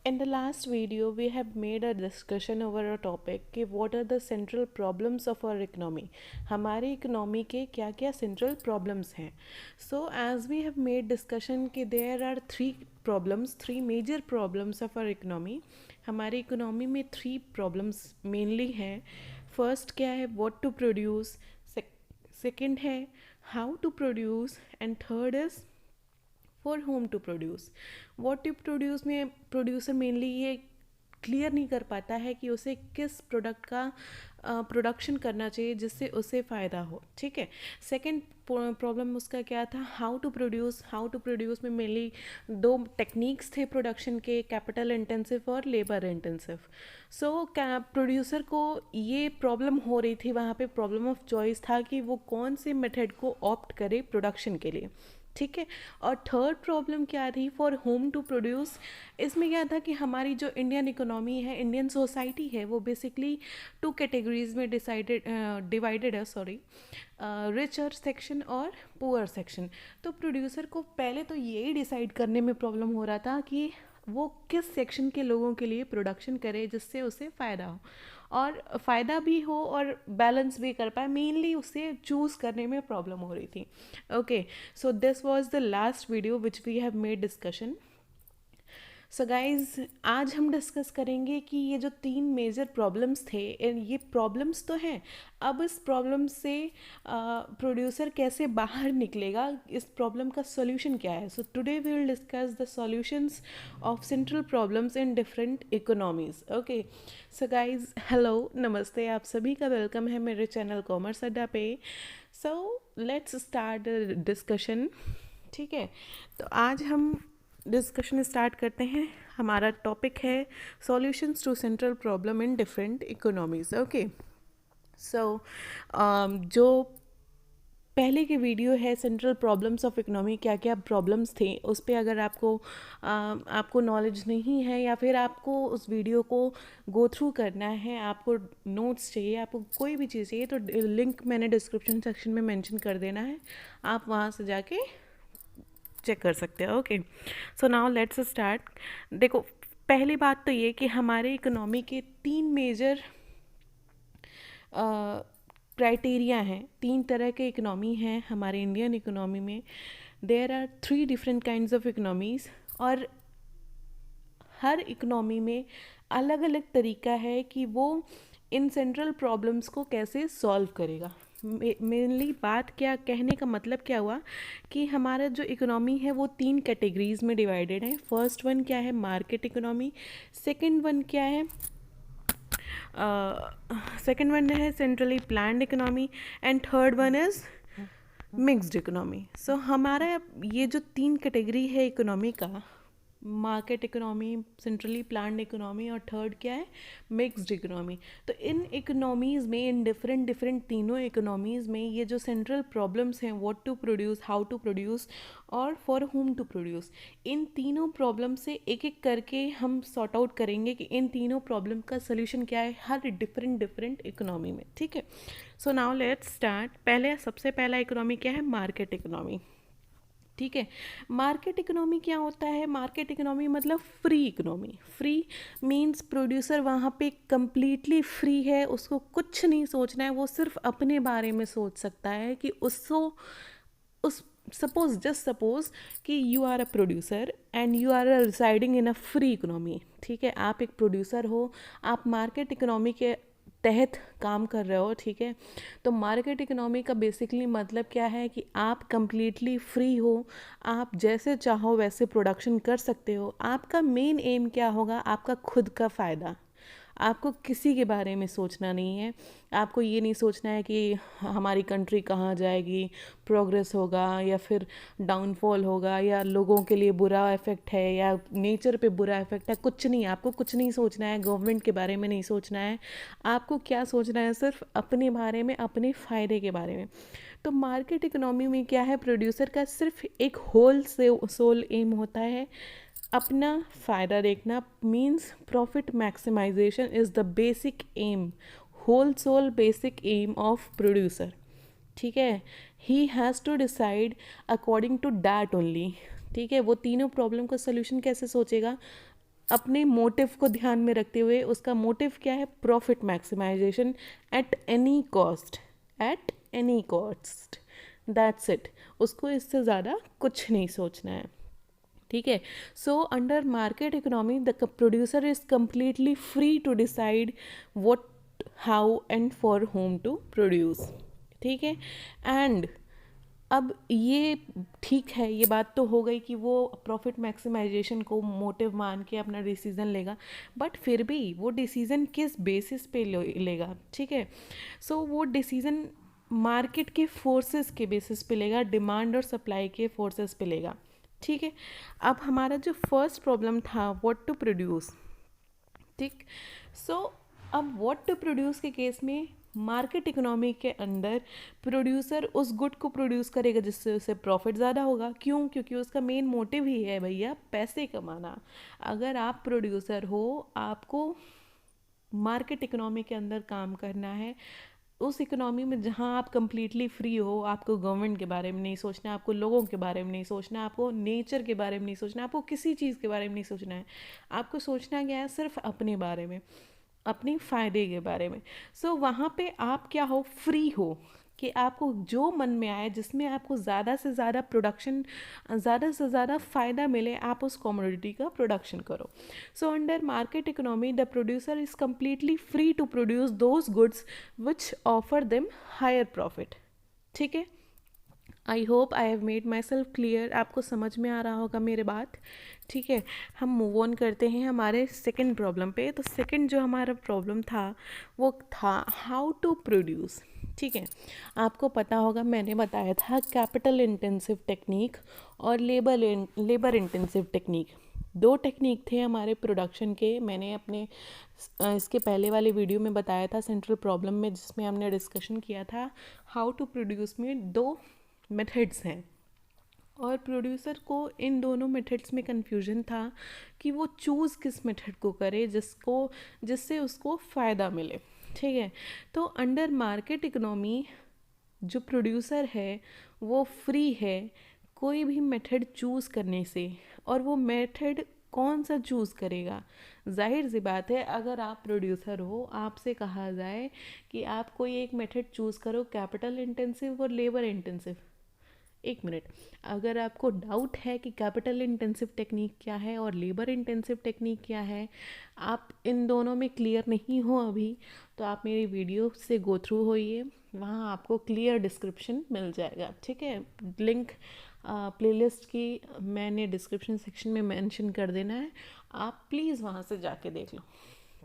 In the last video, we have made a discussion over a topic कि what are the central problems of our economy. हमारी economy के क्या क्या central problems हैं. So as we have made discussion कि there are three major problems of our economy. हमारी economy में 3 problems mainly हैं. First क्या है what to produce, second है how to produce and third is for whom to produce. What to produce में producer mainly ये clear नहीं कर पाता है कि उसे किस प्रोडक्ट का प्रोडक्शन करना चाहिए जिससे उसे फ़ायदा हो. ठीक है. सेकंड प्रॉब्लम उसका क्या था, हाउ टू प्रोड्यूस में मेनली 2 टेक्निक्स थे प्रोडक्शन के, कैपिटल इंटेंसिव और लेबर इंटेंसिव. सो प्रोड्यूसर को ये प्रॉब्लम हो रही थी, वहाँ पे प्रॉब्लम ऑफ चॉइस था कि वो कौन से मेथड को ऑप्ट करे प्रोडक्शन के लिए. ठीक है. और थर्ड प्रॉब्लम क्या थी, फॉर होम टू प्रोड्यूस. इसमें क्या था कि हमारी जो इंडियन इकोनॉमी है, इंडियन सोसाइटी है, वो बेसिकली 2 कैटेगरीज में डिवाइडेड है. रिचर सेक्शन और पुअर सेक्शन. तो प्रोड्यूसर को पहले तो यही डिसाइड करने में प्रॉब्लम हो रहा था कि वो किस सेक्शन के लोगों के लिए प्रोडक्शन करे जिससे उसे फ़ायदा हो, और फ़ायदा भी हो और बैलेंस भी कर पाए. मेनली उसे चूज़ करने में प्रॉब्लम हो रही थी. Okay, so this was the last video which we have made discussion. So guys, आज हम डिस्कस करेंगे कि ये जो 3 मेजर प्रॉब्लम्स थे, ये प्रॉब्लम्स तो हैं, अब इस प्रॉब्लम से प्रोड्यूसर कैसे बाहर निकलेगा, इस प्रॉब्लम का सॉल्यूशन क्या है. So today we will discuss the solutions of central problems in different economies. Okay, so guys, hello, नमस्ते, आप सभी का वेलकम है मेरे चैनल कॉमर्स अड्डा पे. So let's start discussion. ठीक है. तो आज हम डिस्कशन स्टार्ट करते हैं. हमारा टॉपिक है solutions to central problem in different economies. Okay, so जो पहले की वीडियो है सेंट्रल प्रॉब्लम्स ऑफ इकोनॉमी, क्या क्या प्रॉब्लम्स थे, उस पर अगर आपको नॉलेज नहीं है या फिर आपको उस वीडियो को गो थ्रू करना है, आपको नोट्स चाहिए, आपको कोई भी चीज़ चाहिए, तो लिंक मैंने डिस्क्रिप्शन सेक्शन में मेंशन कर देना है, आप वहाँ से जाके चेक कर सकते हो. Okay, so now let's start. देखो, पहली बात तो ये कि हमारे इकोनॉमी के 3 मेजर क्राइटेरिया हैं. 3 तरह के इकोनॉमी हैं हमारे इंडियन इकोनॉमी में. There are 3 different kinds of economies, और हर इकोनॉमी में अलग अलग तरीका है कि वो इन सेंट्रल प्रॉब्लम्स को कैसे सॉल्व करेगा. मेनली बात क्या कहने का मतलब क्या हुआ कि हमारा जो इकोनॉमी है वो 3 कैटेगरीज में डिवाइडेड है. फर्स्ट वन क्या है, मार्केट इकोनॉमी. सेकंड वन क्या है, सेकंड वन है centrally planned economy. And third one is mixed economy. So हमारा ये जो 3 कैटेगरी है इकोनॉमी का, market economy, centrally planned economy और थर्ड क्या है, मिक्स्ड इकोनॉमी. तो इन इकोनॉमीज़ में, इन डिफरेंट तीनों इकोनॉमीज़ में ये जो सेंट्रल प्रॉब्लम्स हैं, what to produce, how to produce और फॉर हुम टू प्रोड्यूस, इन तीनों प्रॉब्लम से एक एक करके हम सॉर्ट आउट करेंगे कि इन तीनों प्रॉब्लम का सोल्यूशन क्या है हर डिफरेंट इकोनॉमी में. ठीक है. So now let's start. सबसे पहला इकोनॉमी क्या है, मार्केट इकोनॉमी. ठीक है. मार्केट इकोनॉमी क्या होता है, मार्केट इकोनॉमी मतलब free economy. Free means producer वहाँ पे कंप्लीटली फ्री है, उसको कुछ नहीं सोचना है, वो सिर्फ अपने बारे में सोच सकता है कि उस जस्ट सपोज कि you are a producer and you are residing in a free economy. ठीक है. आप एक प्रोड्यूसर हो, आप मार्केट इकोनॉमी के तहत काम कर रहे हो. ठीक है. तो मार्केट इकोनॉमी का बेसिकली मतलब क्या है कि आप कंप्लीटली फ्री हो, आप जैसे चाहो वैसे प्रोडक्शन कर सकते हो. आपका मेन एम क्या होगा, आपका खुद का फ़ायदा. आपको किसी के बारे में सोचना नहीं है. आपको ये नहीं सोचना है कि हमारी कंट्री कहाँ जाएगी, प्रोग्रेस होगा या फिर डाउनफॉल होगा, या लोगों के लिए बुरा इफ़ेक्ट है या नेचर पे बुरा इफ़ेक्ट है. कुछ नहीं, आपको कुछ नहीं सोचना है, गवर्नमेंट के बारे में नहीं सोचना है. आपको क्या सोचना है, सिर्फ अपने बारे में, अपने फ़ायदे के बारे में. तो मार्केट इकोनॉमी में क्या है, प्रोड्यूसर का सिर्फ एक होल से सोल एम होता है अपना फ़ायदा देखना. Means profit maximization is the basic aim, whole sole basic aim of producer. ठीक है. He has to decide according to that only. ठीक है. वो तीनों प्रॉब्लम का सोल्यूशन कैसे सोचेगा, अपने मोटिव को ध्यान में रखते हुए, उसका मोटिव क्या है, profit maximization at any cost, at any cost, that's it. उसको इससे ज़्यादा कुछ नहीं सोचना है, ठीक है। So under market economy the producer is completely free to decide what, how and for whom to produce, ठीक है। एंड अब ये ठीक है, ये बात तो हो गई कि वो प्रॉफिट मैक्सिमाइजेशन को मोटिव मान के अपना डिसीज़न लेगा, बट फिर भी वो डिसीज़न किस बेसिस पे लेगा, ठीक है। सो वो डिसीज़न मार्केट के फोर्सेस के बेसिस पे लेगा, डिमांड और सप्लाई के फोर्सेस पे लेगा, ठीक है। अब हमारा जो फर्स्ट प्रॉब्लम था व्हाट टू प्रोड्यूस, ठीक। सो अब व्हाट टू प्रोड्यूस के केस में मार्केट इकोनॉमी के अंदर प्रोड्यूसर उस गुड को प्रोड्यूस करेगा जिससे उसे प्रॉफिट ज़्यादा होगा। क्यों? क्योंकि उसका मेन मोटिव ही है भैया पैसे कमाना। अगर आप प्रोड्यूसर हो, आपको मार्केट इकोनॉमी के अंदर काम करना है, उस इकोनॉमी में जहाँ आप कम्प्लीटली फ्री हो, आपको गवर्नमेंट के बारे में नहीं सोचना, आपको लोगों के बारे में नहीं सोचना, आपको नेचर के बारे में नहीं सोचना, आपको किसी चीज़ के बारे में नहीं सोचना है। आपको सोचना क्या है, सिर्फ अपने बारे में, अपने फ़ायदे के बारे में। सो वहाँ पे आप क्या हो, फ्री हो कि आपको जो मन में आए, जिसमें आपको ज़्यादा से ज़्यादा प्रोडक्शन, ज़्यादा से ज़्यादा फ़ायदा मिले, आप उस कमोडिटी का प्रोडक्शन करो। So under market economy the producer is completely free to produce those goods which offer them higher profit, ठीक है। I hope I have made myself clear, आपको समझ में आ रहा होगा मेरे बात, ठीक है। हम मूव ऑन करते हैं हमारे सेकंड प्रॉब्लम पे। तो सेकंड जो हमारा प्रॉब्लम था वो था हाउ टू प्रोड्यूस, ठीक है। आपको पता होगा मैंने बताया था कैपिटल इंटेंसिव टेक्निक और लेबर इंटेंसिव टेक्निक, दो टेक्निक थे हमारे प्रोडक्शन के। मैंने अपने इसके पहले वाले वीडियो में बताया था सेंट्रल प्रॉब्लम में, जिसमें हमने डिस्कशन किया था हाउ टू प्रोड्यूस में दो मेथड्स हैं, और प्रोड्यूसर को इन दोनों मेथड्स में कन्फ्यूजन था कि वो चूज़ किस मेथड को करे जिससे उसको फ़ायदा मिले, ठीक है। तो अंडर मार्केट इकोनॉमी जो प्रोड्यूसर है वो फ्री है कोई भी मेथड चूज़ करने से। और वो मेथड कौन सा चूज़ करेगा, जाहिर सी बात है, अगर आप प्रोड्यूसर हो, आपसे कहा जाए कि आप कोई एक मेथड चूज़ करो, कैपिटल इंटेंसिव और लेबर इंटेंसिव। एक मिनट, अगर आपको डाउट है कि कैपिटल इंटेंसिव टेक्निक क्या है और लेबर इंटेंसिव टेक्निक क्या है, आप इन दोनों में क्लियर नहीं हो अभी, तो आप मेरी वीडियो से गो थ्रू होइए, वहाँ आपको क्लियर डिस्क्रिप्शन मिल जाएगा, ठीक है। लिंक प्लेलिस्ट की मैंने डिस्क्रिप्शन सेक्शन में मेंशन कर देना है, आप प्लीज़ वहाँ से जाके देख लो,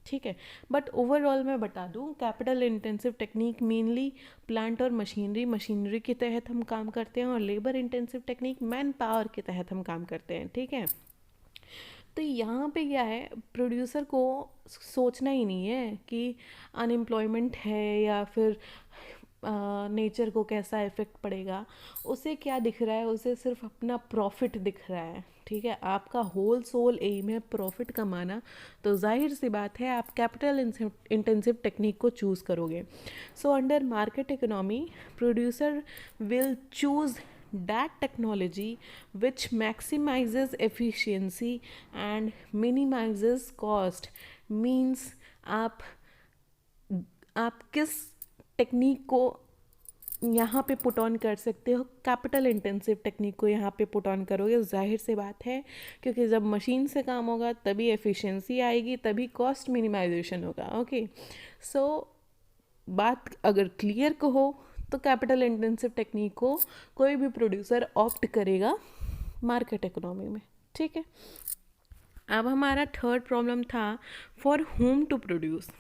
ठीक है। बट ओवरऑल मैं बता दूं, capital intensive technique mainly plant और मशीनरी के तहत हम काम करते हैं, और labour intensive technique man power के तहत हम काम करते हैं, ठीक है। तो यहाँ पे क्या है, प्रोड्यूसर को सोचना ही नहीं है कि अनएम्प्लॉयमेंट है या फिर नेचर को कैसा इफ़ेक्ट पड़ेगा। उसे क्या दिख रहा है, उसे सिर्फ अपना प्रॉफिट दिख रहा है, ठीक है। आपका होल सोल एम है प्रॉफिट कमाना, तो जाहिर सी बात है आप कैपिटल इंटेंसिव टेक्निक को चूज़ करोगे। सो under market economy producer will choose that technology which maximizes efficiency and minimizes cost, means आप किस टेक्निक को यहाँ पे पुट ऑन कर सकते हो, कैपिटल इंटेंसिव टेक्निक को यहाँ पे पुट ऑन करोगे, जाहिर सी बात है, क्योंकि जब मशीन से काम होगा तभी एफिशिएंसी आएगी, तभी कॉस्ट मिनिमाइजेशन होगा, ओके। सो बात अगर क्लियर को हो तो कैपिटल इंटेंसिव टेक्निक को कोई भी प्रोड्यूसर ऑप्ट करेगा मार्केट इकोनॉमी में, ठीक है। अब हमारा थर्ड प्रॉब्लम था फॉर होम टू प्रोड्यूस।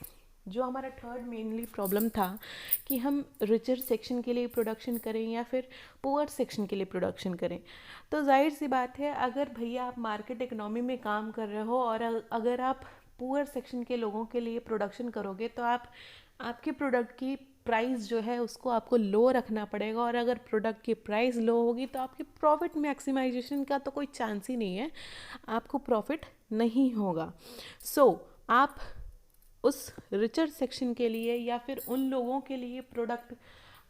जो हमारा थर्ड मेनली प्रॉब्लम था कि हम रिचर सेक्शन के लिए प्रोडक्शन करें या फिर पुअर सेक्शन के लिए प्रोडक्शन करें। तो जाहिर सी बात है, अगर भैया आप मार्केट इकोनॉमी में काम कर रहे हो और अगर आप पुअर सेक्शन के लोगों के लिए प्रोडक्शन करोगे, तो आपके प्रोडक्ट की प्राइस जो है उसको आपको लो रखना पड़ेगा, और अगर प्रोडक्ट की प्राइस लो होगी तो आपके प्रॉफिट मैक्सिमाइजेशन का तो कोई चांस ही नहीं है, आपको प्रॉफिट नहीं होगा। सो आप उस रिचर सेक्शन के लिए या फिर उन लोगों के लिए प्रोडक्ट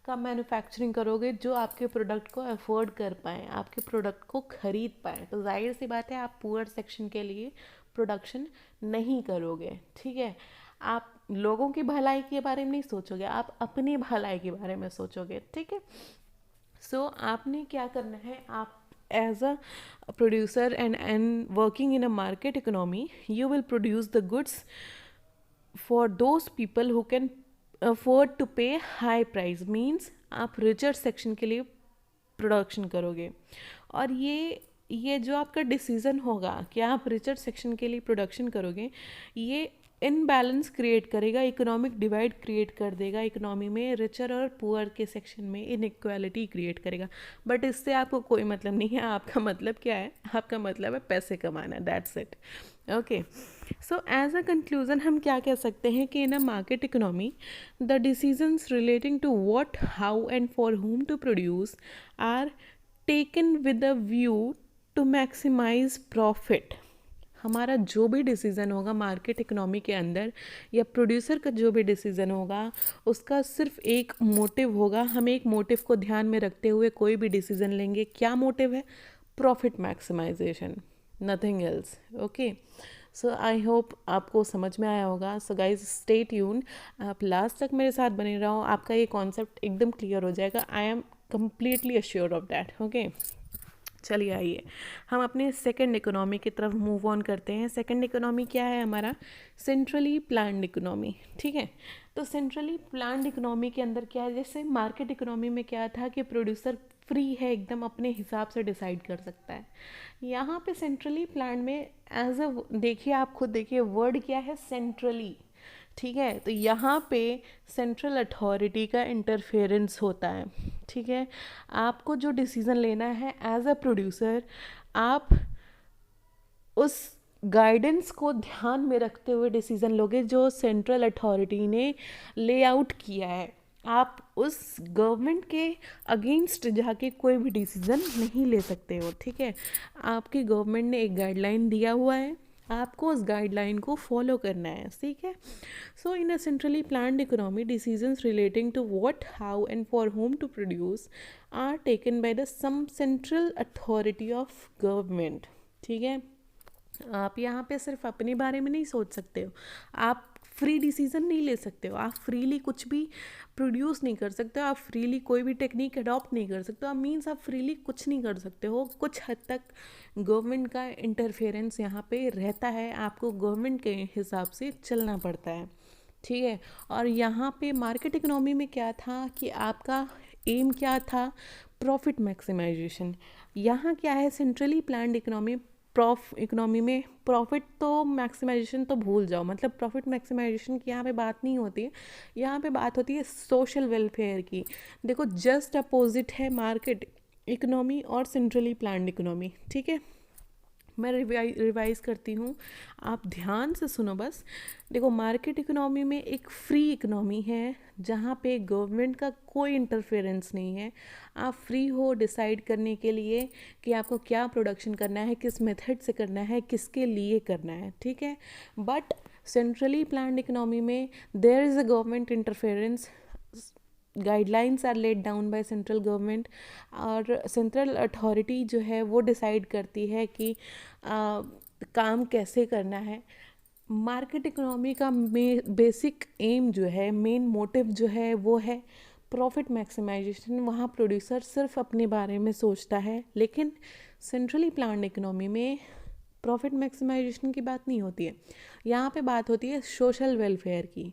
का मैन्युफैक्चरिंग करोगे जो आपके प्रोडक्ट को अफोर्ड कर पाएँ, आपके प्रोडक्ट को ख़रीद पाएँ। तो जाहिर सी बात है आप पुअर सेक्शन के लिए प्रोडक्शन नहीं करोगे, ठीक है। आप लोगों की भलाई के बारे में नहीं सोचोगे, आप अपनी भलाई के बारे में सोचोगे, ठीक है। सो आपने क्या करना है, आप as a producer and working in a market economy, you will produce the goods for those people who can afford to pay high price. Means आप रिचर सेक्शन के लिए प्रोडक्शन करोगे। और ये जो आपका डिसीजन होगा कि आप रिचर सेक्शन के लिए प्रोडक्शन करोगे, ये इनबैलेंस क्रिएट करेगा, इकोनॉमिक डिवाइड क्रिएट कर देगा इकोनॉमी में, रिचर और पुअर के सेक्शन में इनइक्वालिटी क्रिएट करेगा। बट इससे आपको कोई मतलब नहीं है। आपका मतलब क्या है? आपका मतलब है पैसे कमाना, that's it. Okay, so as a conclusion हम क्या कह सकते हैं कि in a market economy the decisions relating to what, how and for whom to produce are taken with a view to maximize profit. हमारा जो भी डिसीज़न होगा मार्केट इकोनॉमी के अंदर, या प्रोड्यूसर का जो भी डिसीज़न होगा, उसका सिर्फ एक मोटिव होगा। हम एक मोटिव को ध्यान में रखते हुए कोई भी डिसीज़न लेंगे। क्या मोटिव है? Profit maximization, nothing else. Okay, so I hope आपको समझ में आया होगा। सो गाइज स्टे ट्यून, आप लास्ट तक मेरे साथ बने रहो, आपका ये कॉन्सेप्ट एकदम क्लियर हो जाएगा। I am completely assure of that. Okay, चलिए आइए हम अपने सेकंड इकोनॉमी की तरफ मूव ऑन करते हैं। सेकंड इकोनॉमी क्या है हमारा? सेंट्रली प्लान्ड इकोनॉमी, ठीक है। तो सेंट्रली प्लान्ड इकोनॉमी के अंदर क्या है? जैसे मार्केट इकोनॉमी में क्या था कि प्रोड्यूसर फ्री है, एकदम अपने हिसाब से डिसाइड कर सकता है। यहाँ पे सेंट्रली प्लान्ड में एज अ, देखिए आप खुद देखिए वर्ड क्या है, सेंट्रली, ठीक है। तो यहाँ पे सेंट्रल अथॉरिटी का इंटरफेरेंस होता है, ठीक है। आपको जो डिसीज़न लेना है एज अ प्रोड्यूसर, आप उस गाइडेंस को ध्यान में रखते हुए डिसीज़न लोगे जो सेंट्रल अथॉरिटी ने ले आउट किया है। आप उस गवर्नमेंट के अगेंस्ट जाके कोई भी डिसीज़न नहीं ले सकते हो, ठीक है। आपकी गवर्नमेंट ने एक गाइडलाइन दिया हुआ है, आपको उस गाइडलाइन को फॉलो करना है, ठीक है। So in a centrally planned economy, decisions relating to what, how and for whom to produce are taken by the some central authority of government, ठीक है। आप यहाँ पे सिर्फ अपने बारे में नहीं सोच सकते हो, आप फ्री डिसीजन नहीं ले सकते हो, आप फ्रीली कुछ भी प्रोड्यूस नहीं कर सकते हो, आप फ्रीली कोई भी टेक्निक अडॉप्ट नहीं कर सकते हो। आप मीन्स आप फ्रीली कुछ नहीं कर सकते हो। कुछ हद तक गवर्नमेंट का इंटरफेरेंस यहाँ पे रहता है, आपको गवर्नमेंट के हिसाब से चलना पड़ता है, ठीक है। और यहाँ पे मार्केट इकोनॉमी में क्या था कि आपका एम क्या था? Profit maximization. यहाँ क्या है? सेंट्रली प्लान्ड इकोनॉमी में प्रॉफिट तो मैक्सिमाइजेशन तो भूल जाओ, मतलब प्रॉफिट मैक्सिमाइजेशन की यहाँ पे बात नहीं होती है। यहाँ पे बात होती है सोशल वेलफेयर की। देखो जस्ट अपोजिट है मार्केट इकोनॉमी और सेंट्रली प्लान्ड इकोनॉमी, ठीक है। मैं रिवाइज करती हूँ, आप ध्यान से सुनो बस। देखो मार्केट इकोनॉमी में एक फ्री इकोनॉमी है जहाँ पे गवर्नमेंट का कोई इंटरफेरेंस नहीं है। आप फ्री हो डिसाइड करने के लिए कि आपको क्या प्रोडक्शन करना है, किस मेथड से करना है, किसके लिए करना है, ठीक है। बट सेंट्रली प्लान्ड इकोनॉमी में there is a government interference, guidelines are laid down by central government, और सेंट्रल अथॉरिटी जो है वो डिसाइड करती है कि काम कैसे करना है। मार्केट इकोनॉमी का बेसिक एम जो है, मेन मोटिव जो है वो है प्रॉफिट मैक्सिमाइजेशन। वहाँ प्रोड्यूसर सिर्फ अपने बारे में सोचता है, लेकिन सेंट्रली प्लान्ड इकोनॉमी में प्रॉफिट मैक्सिमाइजेशन की बात नहीं होती है। यहाँ पे बात होती है सोशल वेलफेयर की।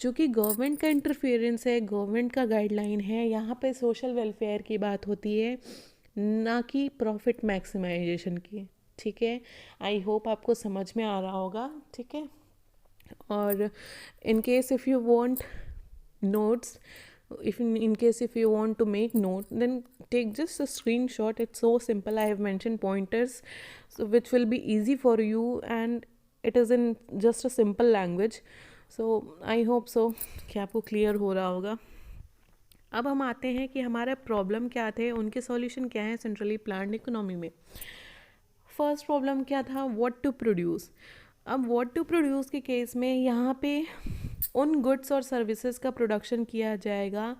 चूँकि गवर्नमेंट का इंटरफेरेंस है, गवर्नमेंट का गाइडलाइन है, यहाँ पे सोशल वेलफेयर की बात होती है, ना कि प्रॉफिट मैक्सिमाइजेशन की, ठीक है। आई होप आपको समझ में आ रहा होगा, ठीक है। और in case if you want notes, if in case if you want to make note, then take just a screenshot. It's so simple. I have mentioned pointers, so which will be easy for you, and it is in just a simple language. So I hope so कि आपको clear हो रहा होगा। अब हम आते हैं कि हमारा प्रॉब्लम क्या थे, उनके सॉल्यूशन क्या है सेंट्रली प्लान्ड इकोनॉमी में। फर्स्ट प्रॉब्लम क्या था? What to produce. अब व्हाट टू प्रोड्यूस के केस में यहाँ पे उन गुड्स और सर्विसेज का प्रोडक्शन किया जाएगा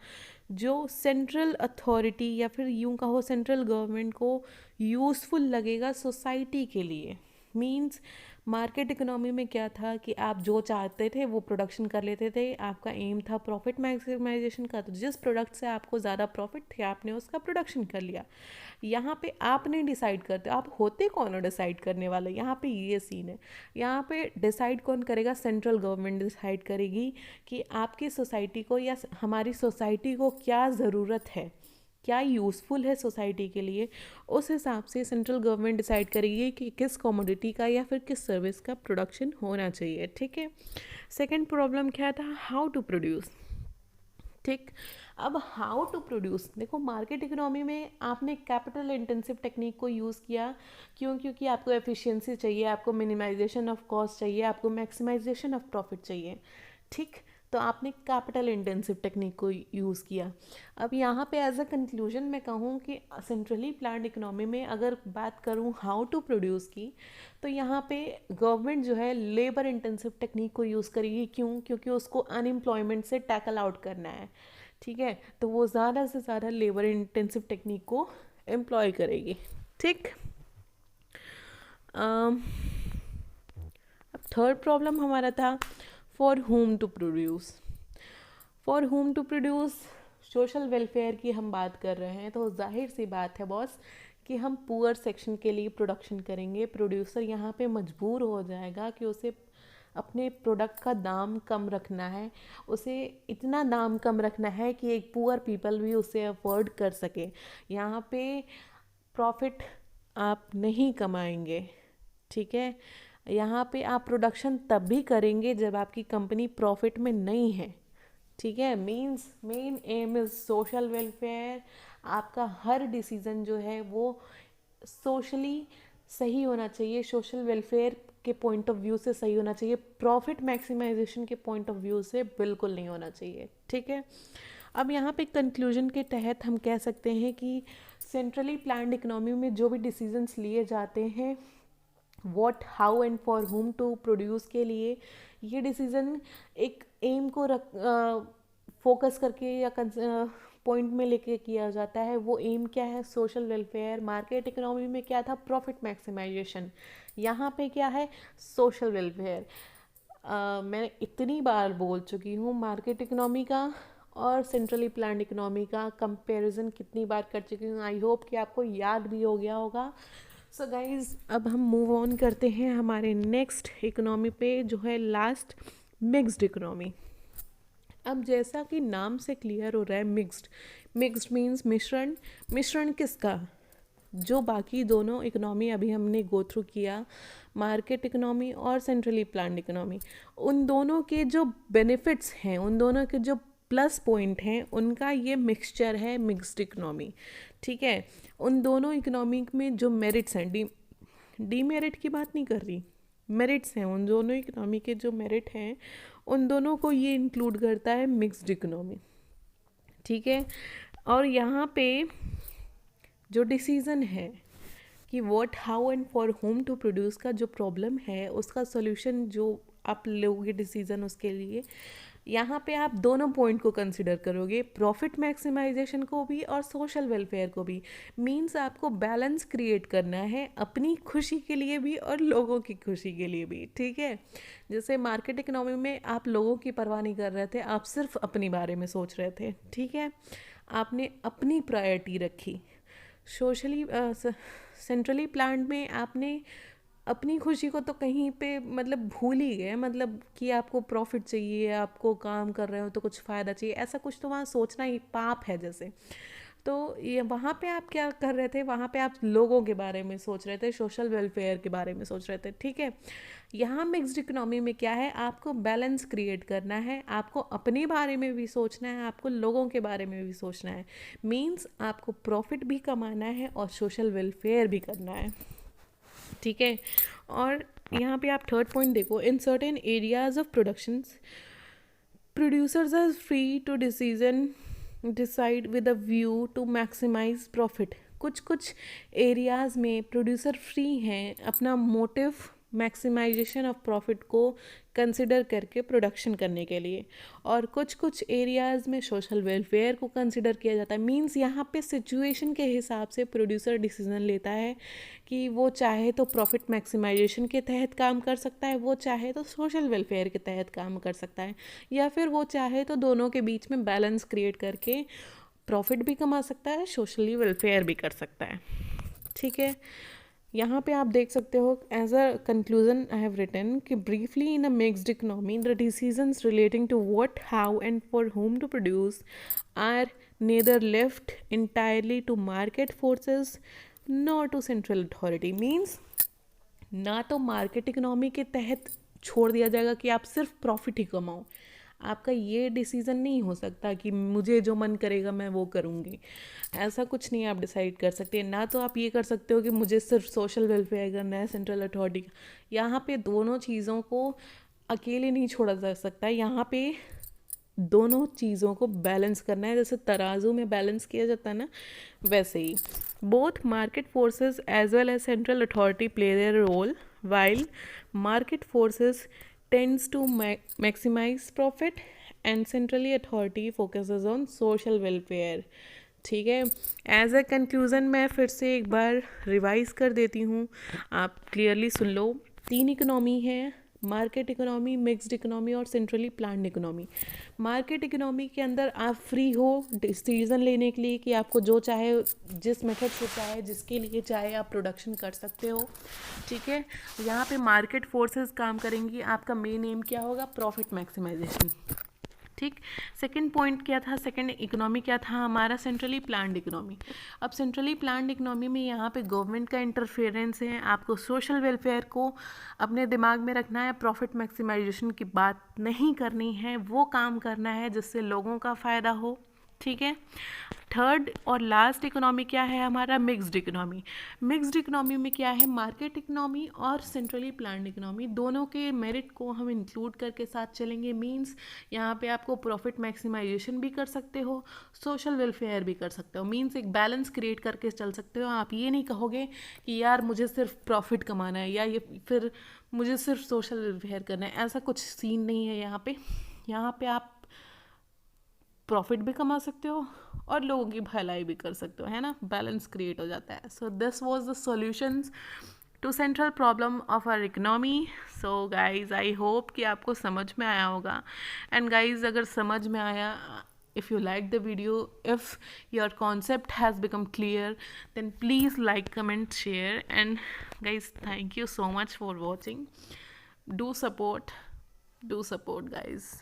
जो सेंट्रल अथॉरिटी या फिर यूँ कहो सेंट्रल गवर्नमेंट को यूज़फुल लगेगा सोसाइटी के लिए। मीन्स मार्केट इकोनॉमी में क्या था कि आप जो चाहते थे वो प्रोडक्शन कर लेते थे, आपका एम था प्रॉफिट मैक्सिमाइजेशन का, तो जिस प्रोडक्ट से आपको ज़्यादा प्रॉफिट थे आपने उसका प्रोडक्शन कर लिया। यहाँ पे आप नहीं डिसाइड करते, आप होते कौन हो डिसाइड करने वाले, यहाँ पे ये सीन है। यहाँ पे डिसाइड कौन करेगा, सेंट्रल गवर्नमेंट डिसाइड करेगी कि आपकी सोसाइटी को या हमारी सोसाइटी को क्या ज़रूरत है, क्या यूज़फुल है सोसाइटी के लिए। उस हिसाब से सेंट्रल गवर्नमेंट डिसाइड करेगी कि किस कमोडिटी का या फिर किस सर्विस का प्रोडक्शन होना चाहिए। ठीक है। सेकंड प्रॉब्लम क्या था, हाउ टू प्रोड्यूस। ठीक, अब हाउ टू प्रोड्यूस, देखो मार्केट इकोनॉमी में आपने कैपिटल इंटेंसिव टेक्निक को यूज़ किया। क्यों? क्योंकि आपको एफिशिएंसी चाहिए, आपको मिनिमाइजेशन ऑफ कॉस्ट चाहिए, आपको मैक्सिमाइजेशन ऑफ प्रॉफिट चाहिए। ठीक, तो आपने कैपिटल इंटेंसिव टेक्निक को यूज़ किया। अब यहाँ पे एज अ कंक्लूजन मैं कहूँ कि सेंट्रली प्लान्ड इकोनॉमी में अगर बात करूँ हाउ टू प्रोड्यूस की, तो यहाँ पे गवर्नमेंट जो है लेबर इंटेंसिव टेक्निक को यूज़ करेगी। क्यों? क्योंकि उसको अनएम्प्लॉयमेंट से टैकल आउट करना है। ठीक है, तो वो ज़्यादा से ज़्यादा लेबर इंटेंसिव टेक्निक को एम्प्लॉय करेगी। ठीक, अब थर्ड प्रॉब्लम हमारा था for whom to produce. For whom to produce, social welfare की हम बात कर रहे हैं, तो जाहिर सी बात है बॉस कि हम पुअर सेक्शन के लिए प्रोडक्शन करेंगे। प्रोड्यूसर यहाँ पे मजबूर हो जाएगा कि उसे अपने प्रोडक्ट का दाम कम रखना है, उसे इतना दाम कम रखना है कि एक पुअर पीपल भी उसे अफोर्ड कर सके। यहाँ पे प्रॉफिट आप नहीं कमाएंगे। ठीक है, यहाँ पे आप प्रोडक्शन तब भी करेंगे जब आपकी कंपनी प्रॉफिट में नहीं है। ठीक है, means main M is social welfare. आपका हर डिसीज़न जो है वो सोशली सही होना चाहिए, सोशल वेलफेयर के पॉइंट ऑफ व्यू से सही होना चाहिए, प्रॉफिट मैक्सिमाइजेशन के पॉइंट ऑफ व्यू से बिल्कुल नहीं होना चाहिए। ठीक है, अब यहाँ पे कंक्लूजन के तहत हम कह सकते हैं कि सेंट्रली प्लान्ड इकोनॉमी में जो भी डिसीजंस लिए जाते हैं what, how and for whom to produce के लिए, ये डिसीज़न एक एम को रख फोकस करके या पॉइंट में लेके किया जाता है। वो एम क्या है, सोशल वेलफेयर। मार्केट इकोनॉमी में क्या था, प्रॉफिट मैक्सिमाइजेशन। यहाँ पे क्या है, सोशल वेलफेयर। मैं इतनी बार बोल चुकी हूँ मार्केट इकोनॉमी का और सेंट्रली प्लान्ड इकोनॉमी का कंपैरिजन कितनी बार कर चुकी हूँ। आई होप कि आपको याद भी हो गया होगा। सो गाइज, अब हम मूव ऑन करते हैं हमारे नेक्स्ट इकोनॉमी पे, जो है लास्ट, मिक्स्ड इकोनॉमी। अब जैसा कि नाम से क्लियर हो रहा है, मिक्स्ड, मिक्स्ड मीन्स मिश्रण। मिश्रण किसका, जो बाकी दोनों इकोनॉमी अभी हमने गो थ्रू किया, मार्केट इकोनॉमी और सेंट्रली प्लान्ड इकोनॉमी, उन दोनों के जो बेनिफिट्स हैं, उन दोनों के जो प्लस पॉइंट हैं, उनका ये मिक्सचर है मिक्स्ड इकोनॉमी। ठीक है, उन दोनों इकोनॉमी में जो मेरिट्स हैं, डीमेरिट की बात नहीं कर रही, मेरिट्स हैं, उन दोनों इकोनॉमी के जो मेरिट हैं उन दोनों को ये इंक्लूड करता है मिक्स्ड इकोनॉमी। ठीक है, और यहाँ पे जो डिसीज़न है कि what, how and for whom to produce का जो प्रॉब्लम है, उसका सॉल्यूशन जो आप लोगे डिसीज़न उसके लिए, यहाँ पे आप दोनों पॉइंट को कंसिडर करोगे, प्रॉफिट मैक्सिमाइजेशन को भी और सोशल वेलफेयर को भी। मींस आपको बैलेंस क्रिएट करना है, अपनी खुशी के लिए भी और लोगों की खुशी के लिए भी। ठीक है, जैसे मार्केट इकोनॉमी में आप लोगों की परवाह नहीं कर रहे थे, आप सिर्फ अपने बारे में सोच रहे थे। ठीक है, आपने अपनी प्रायोरिटी रखी। सोशली सेंट्रली प्लान्ड में आपने अपनी खुशी को तो कहीं पे मतलब भूल ही गए, मतलब कि आपको प्रॉफिट चाहिए, आपको काम कर रहे हो तो कुछ फ़ायदा चाहिए, ऐसा कुछ तो वहाँ सोचना ही पाप है जैसे। तो ये वहाँ पे आप क्या कर रहे थे, वहाँ पे आप लोगों के बारे में सोच रहे थे, सोशल वेलफेयर के बारे में सोच रहे थे। ठीक है, यहाँ मिक्स्ड इकोनॉमी में क्या है, आपको बैलेंस क्रिएट करना है, आपको अपने बारे में भी सोचना है, आपको लोगों के बारे में भी सोचना है। मीन्स आपको प्रॉफिट भी कमाना है और सोशल वेलफेयर भी करना है। ठीक है, और यहाँ पे आप थर्ड पॉइंट देखो, in certain areas of productions producers are free to decide with a view to maximize profit. कुछ कुछ एरियाज़ में प्रोड्यूसर फ्री हैं अपना मोटिव मैक्सिमाइजेशन ऑफ प्रॉफिट को कंसिडर करके प्रोडक्शन करने के लिए, और कुछ कुछ एरियाज़ में सोशल वेलफेयर को कंसिडर किया जाता है। मींस यहाँ पे सिचुएशन के हिसाब से प्रोड्यूसर डिसीजन लेता है कि वो चाहे तो प्रॉफिट मैक्सिमाइजेशन के तहत काम कर सकता है, वो चाहे तो सोशल वेलफेयर के तहत काम कर सकता है, या फिर वो चाहे तो दोनों के बीच में बैलेंस क्रिएट करके प्रॉफिट भी कमा सकता है, सोशली वेलफेयर भी कर सकता है। ठीक है, यहाँ पे आप देख सकते हो as a conclusion I have written कि briefly in a mixed economy the decisions relating to what, how and for whom to produce are neither left entirely to market forces nor to central authority। Means ना तो market economy के तहत छोड़ दिया जाएगा कि आप सिर्फ प्रॉफिट ही कमाओ, आपका ये डिसीज़न नहीं हो सकता कि मुझे जो मन करेगा मैं वो करूँगी, ऐसा कुछ नहीं आप डिसाइड कर सकते। ना तो आप ये कर सकते हो कि मुझे सिर्फ सोशल वेलफेयर करना है, सेंट्रल अथॉरिटी का, यहाँ पे दोनों चीज़ों को अकेले नहीं छोड़ा जा सकता। यहाँ पे दोनों चीज़ों को बैलेंस करना है, जैसे तराजू में बैलेंस किया जाता है ना, वैसे ही both market forces as well as central authority play their role, while market forces tends to maximize profit and centrally authority focuses on social welfare. ठीक है, एज ए कंक्लूज़न मैं फिर से एक बार रिवाइज कर देती हूँ, आप क्लियरली सुन लो। 3 इकोनॉमी है, मार्केट इकोनॉमी, मिक्स्ड इकोनॉमी और centrally planned economy. Market economy के अंदर आप फ्री हो डिसीजन लेने के लिए कि आपको जो चाहे, जिस मेथड से चाहे, जिसके लिए चाहे आप प्रोडक्शन कर सकते हो। ठीक है, यहाँ पे मार्केट फोर्सेस काम करेंगी, आपका मेन एम क्या होगा, प्रॉफिट मैक्सिमाइजेशन। ठीक, सेकंड पॉइंट क्या था, सेकंड इकोनॉमी क्या था हमारा, सेंट्रली प्लान्ड इकोनॉमी। अब सेंट्रली प्लान्ड इकोनॉमी में यहाँ पे गवर्नमेंट का इंटरफेरेंस है, आपको सोशल वेलफेयर को अपने दिमाग में रखना है, प्रॉफिट मैक्सिमाइजेशन की बात नहीं करनी है, वो काम करना है जिससे लोगों का फ़ायदा हो। ठीक है, थर्ड और लास्ट इकोनॉमी क्या है हमारा, मिक्स्ड इकोनॉमी। मिक्स्ड इकोनॉमी में क्या है, मार्केट इकोनॉमी और सेंट्रली प्लान्ड इकोनॉमी दोनों के मेरिट को हम इंक्लूड करके साथ चलेंगे। मींस यहाँ पे आपको प्रॉफिट मैक्सिमाइजेशन भी कर सकते हो, सोशल वेलफेयर भी कर सकते हो। मींस एक बैलेंस क्रिएट करके चल सकते हो। आप ये नहीं कहोगे कि यार मुझे सिर्फ प्रॉफिट कमाना है या ये फिर मुझे सिर्फ सोशल वेलफेयर करना है, ऐसा कुछ सीन नहीं है यहाँ पे। यहाँ पे आप प्रॉफिट भी कमा सकते हो और लोगों की भलाई भी कर सकते हो, है ना, बैलेंस क्रिएट हो जाता है। So this was the solutions to central problem of our economy. So guys I hope कि आपको समझ में आया होगा। एंड गाइज अगर समझ में आया, if you like the video, if your concept has become clear, then please like, comment, share, and guys thank you so much for watching. Do support guys.